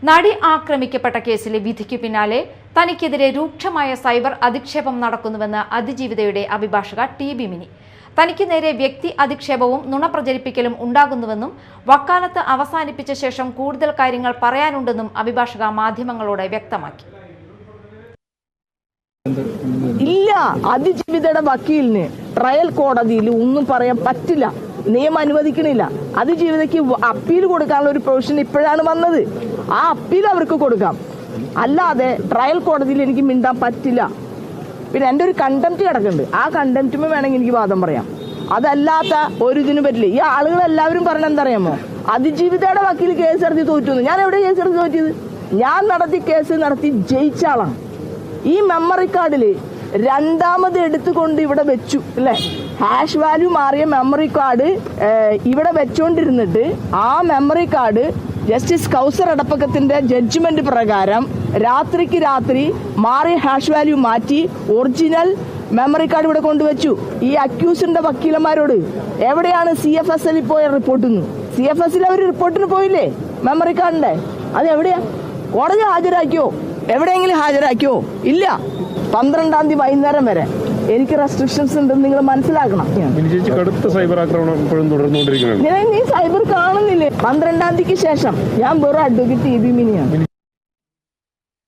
നടി ആക്രമിക്കപ്പെട്ട കേസിലെ വിധിക്കു പിന്നാലെ തനിക്കെതിരെ രൂക്ഷമായ സൈബർ അധിക്ഷേപം നടക്കുന്നുവെന്ന് അതിജീവിതയുടെ അഭിഭാഷക ടി.ബി. മിനി. തനിക്ക് നേരെ വ്യക്തി അധിക്ഷേപവും നുണ പ്രചരിപ്പിക്കലും ഉണ്ടാകുന്നുവെന്നും വക്കാലത്ത് അവസാനിപ്പിച്ച ശേഷം കൂടുതൽ കാര്യങ്ങൾ പറയാനുണ്ടെന്നും അഭിഭാഷക മാധ്യമങ്ങളോട് വ്യക്തമാക്കി. ഇല്ല, അതിജീവിതയുടെ വക്കീലിന് ട്രയൽ കോടതിയിൽ ഒന്നും പറയാൻ പറ്റില്ല. നിയമം അനുവദിക്കണില്ല. അതിജീവിതയ്ക്ക് അപ്പീൽ കൊടുക്കാനുള്ള ഒരു പ്രൊവിഷൻ ഇപ്പോഴാണ് വന്നത്. ആ അപ്പീൽ അവർക്ക് കൊടുക്കാം, അല്ലാതെ ട്രയൽ കോടതിയിൽ എനിക്ക് മിണ്ടാൻ പറ്റില്ല. പിന്നെ എൻ്റെ ഒരു കണ്ടംപ്റ്റ് കിടക്കുന്നുണ്ട്. ആ കണ്ടംപ്റ്റുമേ വേണമെങ്കിൽ എനിക്ക് വാദം പറയാം. അതല്ലാത്ത ഒരു ഇതിനും പറ്റില്ല. ഈ ആളുകളെല്ലാവരും പറഞ്ഞ എന്തറിയാമോ, അതിജീവിതയുടെ വക്കീൽ കേസ് നടത്തി തോറ്റുന്നു. ഞാൻ എവിടെ കേസ് നടത്തി തോറ്റിയത്? ഞാൻ കേസ് നടത്തി ജയിച്ച ആളാണ്. ഈ മെമ്മറി കാർഡിൽ രണ്ടാമത് എടുത്തുകൊണ്ട് ഇവിടെ വെച്ചു അല്ലേ, ഹാഷ് വാല്യൂ മാറിയ മെമ്മറി കാർഡ് ഇവിടെ വെച്ചുകൊണ്ടിരുന്നിട്ട് ആ മെമ്മറി കാർഡ് ജസ്റ്റിസ് കൗസർ എടപ്പക്കത്തിന്റെ ജഡ്ജ്മെന്റ് പ്രകാരം രാത്രിക്ക് രാത്രി മാറിയ ഹാഷ് വാല്യൂ മാറ്റി ഒറിജിനൽ മെമ്മറി കാർഡ് ഇവിടെ കൊണ്ടുവച്ചു. ഈ അക്യൂസിന്റെ വക്കീലന്മാരോട് എവിടെയാണ് CFSL പോയ റിപ്പോർട്ടിന്? CFSL അവർ റിപ്പോർട്ടിന് പോയില്ലേ മെമ്മറി കാർഡിന്റെ? അത് എവിടെയാ? കോടതി ഹാജരാക്കിയോ? എവിടെയെങ്കിലും ഹാജരാക്കിയോ? ഇല്ല. 12-ാം തീയതി വൈകുന്നേരം വരെ എനിക്ക് റെസ്ട്രിക്ഷൻസ് ഉണ്ടെന്ന് നിങ്ങൾ മനസ്സിലാക്കണം. നീ സൈബർ കാണുന്നില്ലേ? 12-ാം തീയതിക്ക് ശേഷം ഞാൻ വെറും അഡ്വക്കേറ്റ് ടി.ബി. മിനിയാണ്.